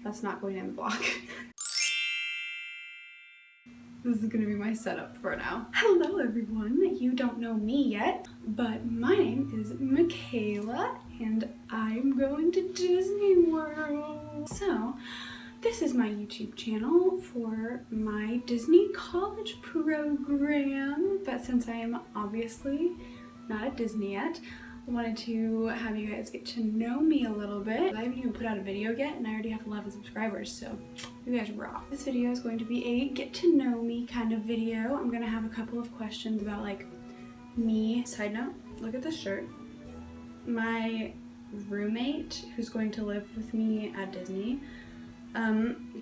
That's not going in the vlog. This is gonna be my setup for now. Hello everyone, you don't know me yet, but my name is Makayla and I'm going to Disney World. So, this is my YouTube channel for my Disney college program, but since I am obviously not at Disney yet, I wanted to have you guys get to know me a little bit. I haven't even put out a video yet and I already have 11 subscribers, so you guys rock. This video is going to be a get to know me kind of video. I'm gonna have a couple of questions about like me. Side note, look at this shirt. My roommate who's going to live with me at Disney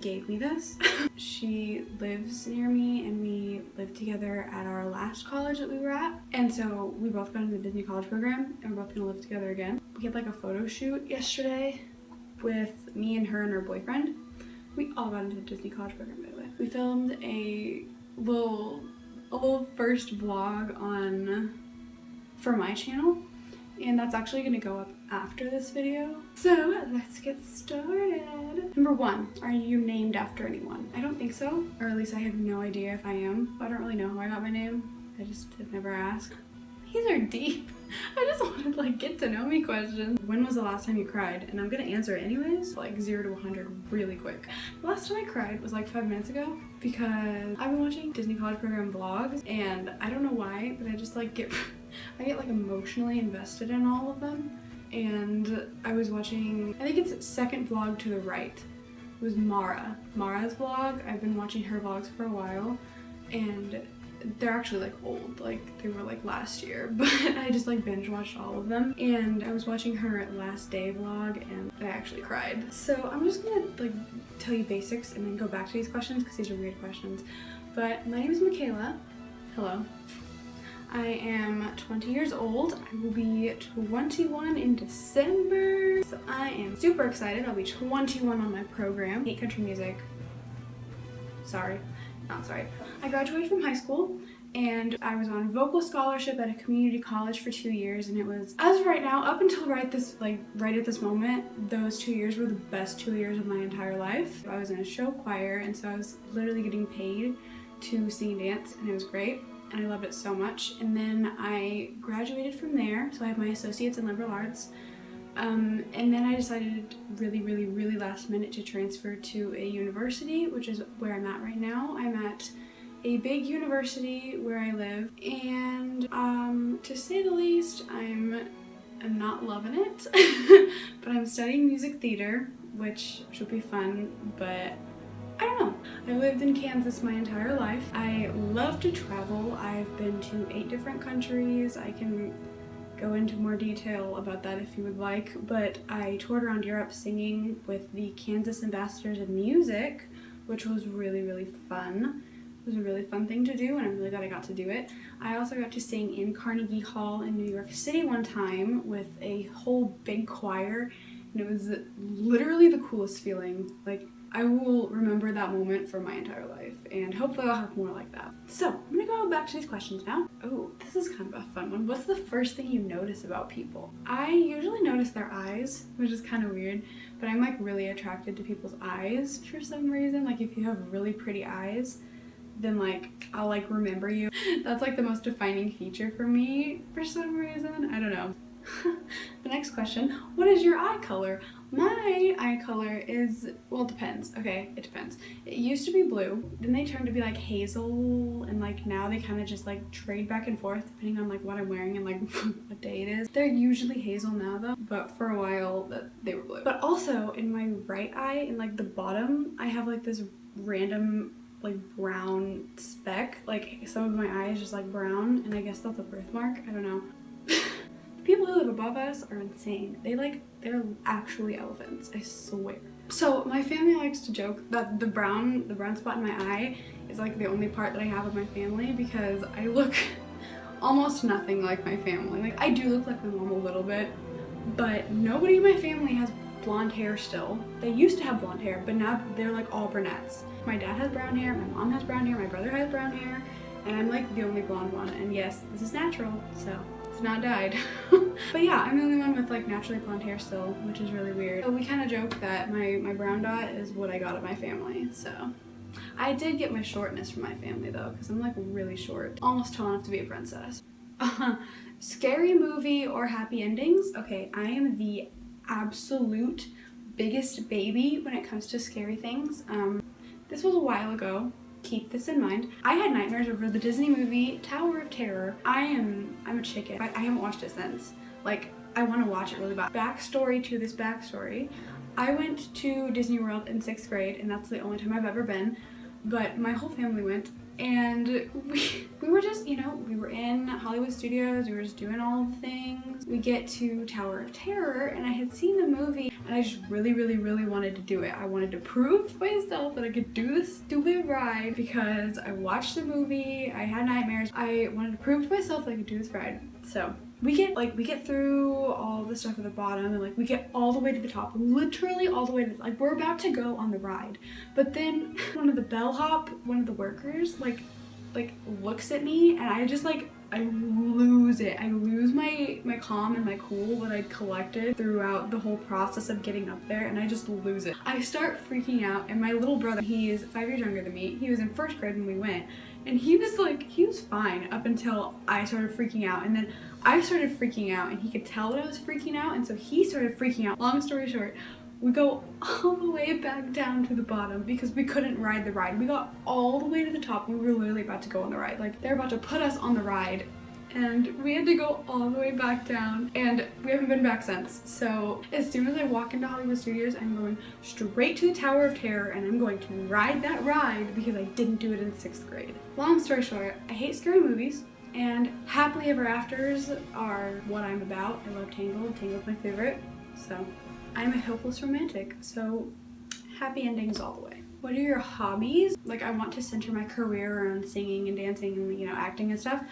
gave me this. She lives near me and we lived together at our last college that we were at. And so we both got into the Disney college program and we're both gonna live together again. We had like a photo shoot yesterday with me and her boyfriend. We all got into the Disney college program, by the way. We filmed a little first vlog for my channel, and that's actually gonna go up after this video. So let's get started. Number 1, are you named after anyone? I don't think so, or at least I have no idea if I am. I don't really know how I got my name. I just have never asked. These are deep. I just wanted like get to know me questions. When was the last time you cried? And I'm gonna answer it anyways, like 0 to 100 really quick. The last time I cried was like 5 minutes ago because I've been watching Disney college program vlogs and I don't know why, but I just like I get like emotionally invested in all of them. And I was watching, I think it's second vlog to the right. It was Mara's vlog. I've been watching her vlogs for a while and they're actually like old, like they were like last year, but I just like binge watched all of them. And I was watching her last day vlog and I actually cried. So I'm just gonna like tell you basics and then go back to these questions because these are weird questions. But my name is Makayla. Hello. I am 20 years old. I will be 21 in December. So I am super excited. I'll be 21 on my program. I hate country music. Sorry. Not sorry. I graduated from high school and I was on vocal scholarship at a community college for 2 years, and it was, as of right now, up until right at this moment, those 2 years were the best 2 years of my entire life. I was in a show choir, and so I was literally getting paid to sing and dance, and it was great. And I loved it so much. And then I graduated from there, so I have my associates in liberal arts. And then I decided really last minute to transfer to a university, which is where I'm at right now. I'm at a big university where I live, and to say the least, I'm not loving it. But I'm studying music theater, which should be fun, but I don't know. I lived in Kansas my entire life. I love to travel. I've been to 8 different countries. I can go into more detail about that if you would like, but I toured around Europe singing with the Kansas Ambassadors of Music, which was really fun. It was a really fun thing to do, and I'm really glad I got to do it. I also got to sing in Carnegie Hall in New York City one time with a whole big choir, and it was literally the coolest feeling. Like, I will remember that moment for my entire life, and hopefully I'll have more like that. So, I'm gonna go back to these questions now. Oh, this is kind of a fun one. What's the first thing you notice about people? I usually notice their eyes, which is kind of weird, but I'm like really attracted to people's eyes for some reason. Like if you have really pretty eyes, then like I'll like remember you. That's like the most defining feature for me for some reason. I don't know. The next question, what is your eye color? My eye color is, well, it depends. Okay, it depends. It used to be blue, then they turned to be like hazel, and like now they kind of just like trade back and forth depending on like what I'm wearing and like what day it is. They're usually hazel now though, but for a while they were blue. But also in my right eye, in like the bottom, I have like this random like brown speck. Like some of my eye is just like brown, and I guess that's a birthmark. I don't know. People who live above us are insane. They're actually elephants, I swear. So my family likes to joke that the brown spot in my eye is like the only part that I have of my family because I look almost nothing like my family. Like I do look like my mom a little bit, but nobody in my family has blonde hair still. They used to have blonde hair, but now they're like all brunettes. My dad has brown hair, my mom has brown hair, my brother has brown hair, and I'm like the only blonde one. And yes, this is natural, so it's not dyed. But yeah, I'm the only one with like naturally blonde hair still, which is really weird. So we kind of joke that my brown dot is what I got at my family, so. I did get my shortness from my family though, because I'm like really short. Almost tall enough to be a princess. Scary movie or happy endings? Okay, I am the absolute biggest baby when it comes to scary things. This was a while ago. Keep this in mind. I had nightmares over the Disney movie Tower of Terror. I'm a chicken. I haven't watched it since. Like, I want to watch it really bad. Backstory to this backstory. I went to Disney World in 6th grade, and that's the only time I've ever been, but my whole family went, and we were just, you know, we were in Hollywood Studios, we were just doing all the things. We get to Tower of Terror, and I had seen the movie, and I just really wanted to do it. I wanted to prove to myself that I could do this stupid ride, because I watched the movie, I had nightmares. I wanted to prove to myself that I could do this ride. So we get through all the stuff at the bottom, and like we get all the way to the top, literally all the way to like we're about to go on the ride. But then one of the workers like looks at me, and I just like I lose it. I lose my calm and my cool that I'd collected throughout the whole process of getting up there, and I just lose it. I start freaking out, and my little brother, he is 5 years younger than me. He was in 1st grade when we went, and he was fine up until I started freaking out, and then I started freaking out, and he could tell that I was freaking out, and so he started freaking out. Long story short, we go all the way back down to the bottom because we couldn't ride the ride. We got all the way to the top, and we were literally about to go on the ride. Like, they're about to put us on the ride, and we had to go all the way back down, and we haven't been back since. So as soon as I walk into Hollywood Studios, I'm going straight to the Tower of Terror, and I'm going to ride that ride because I didn't do it in 6th grade. Long story short, I hate scary movies, and happily ever afters are what I'm about. I love Tangled. Tangled's my favorite. So I'm a hopeless romantic, so happy endings all the way. What are your hobbies? Like, I want to center my career around singing and dancing and, you know, acting and stuff.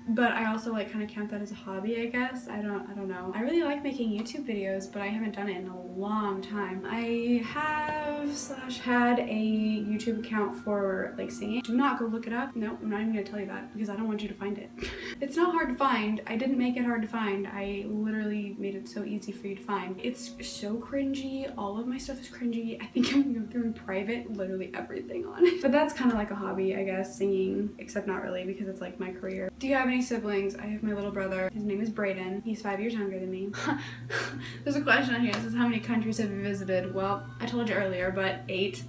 But I also like kind of count that as a hobby, I guess. I don't know. I really like making YouTube videos, but I haven't done it in a long time. I had a YouTube account for like singing. Do not go look it up. No, I'm not even gonna tell you that because I don't want you to find it. It's not hard to find. I didn't make it hard to find. I literally made it so easy for you to find. It's so cringy. All of my stuff is cringy. I think I'm gonna go through in private literally everything on it. But that's kind of like a hobby, I guess, singing, except not really because it's like my career. Do you have any siblings? I have my little brother. His name is Brayden. He's 5 years younger than me. There's a question on here. It says, how many countries have you visited? Well, I told you earlier, but 8,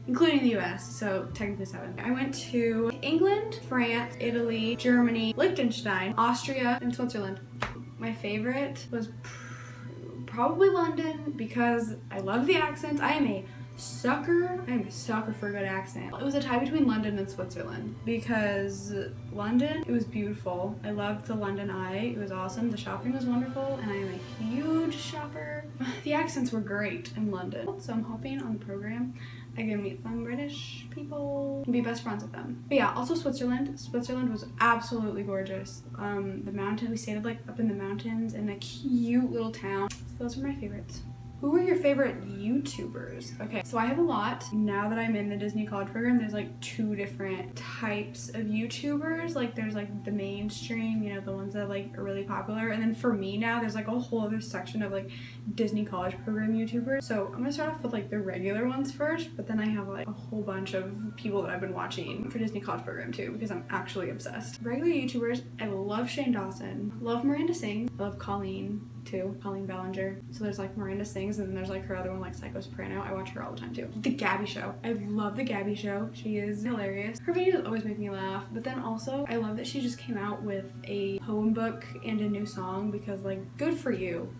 including the US, so technically 7. I went to England, France, Italy, Germany, Liechtenstein, Austria, and Switzerland. My favorite was probably London because I love the accents. I am a sucker for a good accent. It was a tie between London and Switzerland because London, it was beautiful. I loved the London Eye. It was awesome. The shopping was wonderful, and I am a huge shopper. The accents were great in London, so I'm hoping on the program I can meet some British people and be best friends with them. But yeah, also Switzerland. Switzerland was absolutely gorgeous. The mountain, we stayed like up in the mountains in a cute little town. So those were my favorites. Who are your favorite YouTubers? Okay, so I have a lot. Now that I'm in the Disney College program, there's like 2 different types of YouTubers. Like there's like the mainstream, you know, the ones that like are really popular. And then for me now, there's like a whole other section of like Disney College program YouTubers. So I'm gonna start off with like the regular ones first, but then I have like a whole bunch of people that I've been watching for Disney College program too, because I'm actually obsessed. Regular YouTubers, I love Shane Dawson, love Miranda Sings, I love Colleen too, Colleen Ballinger. So there's like Miranda Sings, and then there's like her other one, like Psycho Soprano. I watch her all the time too. The Gabby Show. I love The Gabby Show. She is hilarious. Her videos always make me laugh, but then also I love that she just came out with a poem book and a new song because like, good for you.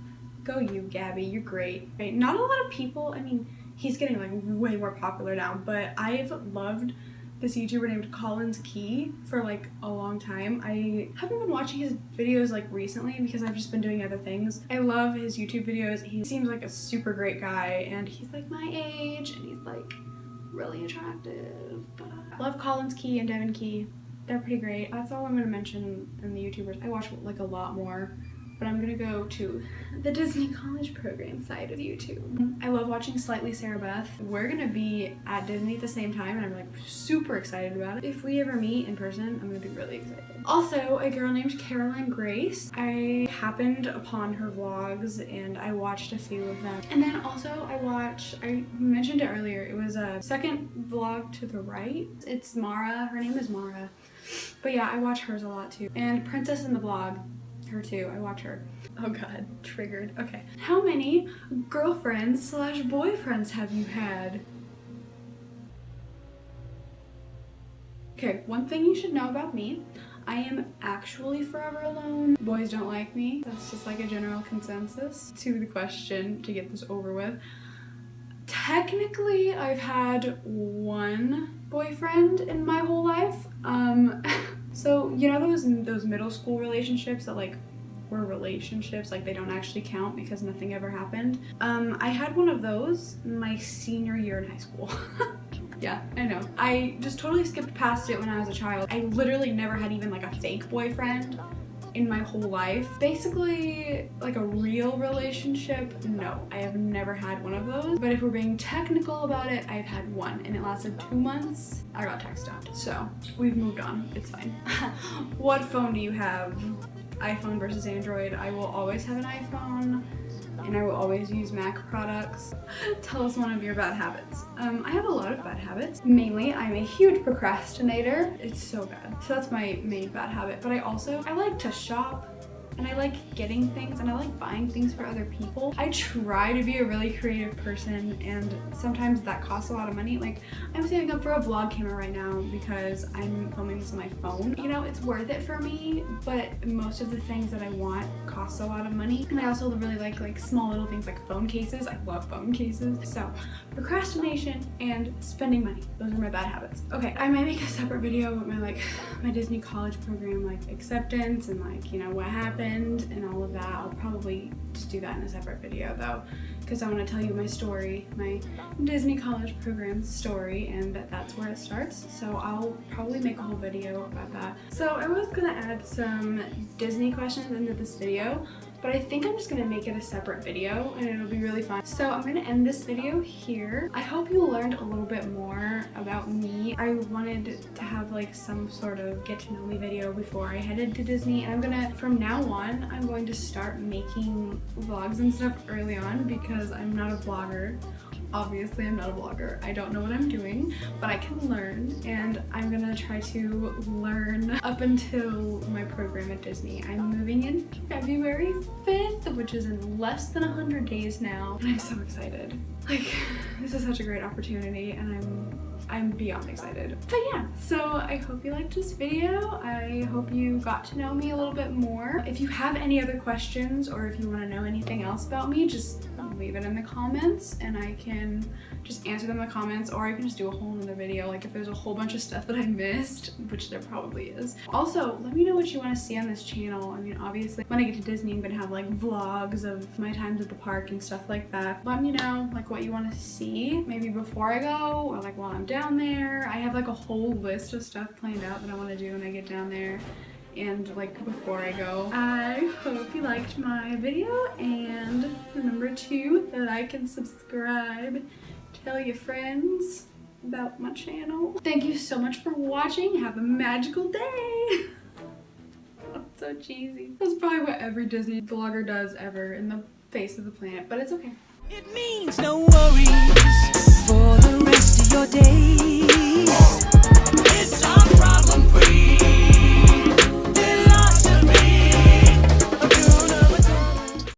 Go you, Gabby. You're great. Right? Not a lot of people, I mean, he's getting like way more popular now, but I've loved this YouTuber named Collins Key for like a long time. I haven't been watching his videos like recently because I've just been doing other things. I love his YouTube videos. He seems like a super great guy, and he's like my age, and he's like really attractive. But I love Collins Key and Devin Key. They're pretty great. That's all I'm gonna mention in the YouTubers. I watch like a lot more but I'm gonna go to the Disney college program side of YouTube. I love watching SlightlySarabeth. We're gonna be at Disney at the same time, and I'm like super excited about it. If we ever meet in person, I'm gonna be really excited. Also, a girl named Caroline Grace. I happened upon her vlogs and I watched a few of them. And then also I mentioned it earlier, it was a second vlog to the right. It's Mara, her name is Mara. But yeah, I watch hers a lot too. And Princess in the Vlog, her too, I watch her. Oh god, triggered. Okay. How many girlfriends / boyfriends have you had? Okay, one thing you should know about me, I am actually forever alone. Boys don't like me. That's just like a general consensus. To the question, to get this over with. Technically, I've had one boyfriend in my whole life. So you know those middle school relationships that like were relationships, like they don't actually count because nothing ever happened. I had one of those my senior year in high school. Yeah, I know. I just totally skipped past it when I was a child. I literally never had even like a fake boyfriend in my whole life. Basically, like a real relationship, no, I have never had one of those. But if we're being technical about it, I've had one and it lasted 2 months. I got text stoned, so we've moved on, it's fine. What phone do you have? iPhone versus Android. I will always have an iPhone and I will always use Mac products. Tell us one of your bad habits. I have a lot of bad habits. Mainly, I'm a huge procrastinator. It's so bad. So that's my main bad habit. But I like to shop and I like getting things and I like buying things for other people. I try to be a really creative person and sometimes that costs a lot of money. Like I'm saving up for a vlog camera right now because I'm filming this on my phone. You know, it's worth it for me, but most of the things that I want cost a lot of money. And I also really like small little things like phone cases. I love phone cases. So procrastination and spending money. Those are my bad habits. Okay, I might make a separate video about my Disney college program acceptance and what happened and all of that. I'll probably just do that in a separate video though, because I want to tell you my story, my Disney college program story, and that's where it starts. So I'll probably make a whole video about that. So I was gonna add some Disney questions into this video, but I think I'm just gonna make it a separate video and it'll be really fun. So I'm gonna end this video here. I hope you learned a little bit more about me. I wanted to have some sort of get to know me video before I headed to Disney, and from now on, I'm going to start making vlogs and stuff early on because I'm not a vlogger. Obviously, I'm not a vlogger. I don't know what I'm doing, but I can learn, and I'm gonna try to learn up until my program at Disney. I'm moving in February 5th, which is in less than 100 days now, and I'm so excited. This is such a great opportunity, and I'm beyond excited. But yeah, so I hope you liked this video. I hope you got to know me a little bit more. If you have any other questions or if you want to know anything else about me, just leave it in the comments and I can just answer them in the comments, or I can just do a whole nother video if there's a whole bunch of stuff that I missed, which there probably is. Also, let me know what you want to see on this channel. I mean, obviously when I get to Disney, I'm gonna have vlogs of my times at the park and stuff like that. Let me know what you want to see, maybe before I go or while I'm down there. I have a whole list of stuff planned out that I want to do when I get down there and before I go. I hope you liked my video, and remember to like and subscribe. Tell your friends about my channel. Thank you so much for watching. Have a magical day. That's so cheesy. That's probably what every Disney vlogger does ever in the face of the planet, but it's okay. It means no worries for the rest of your days. It's all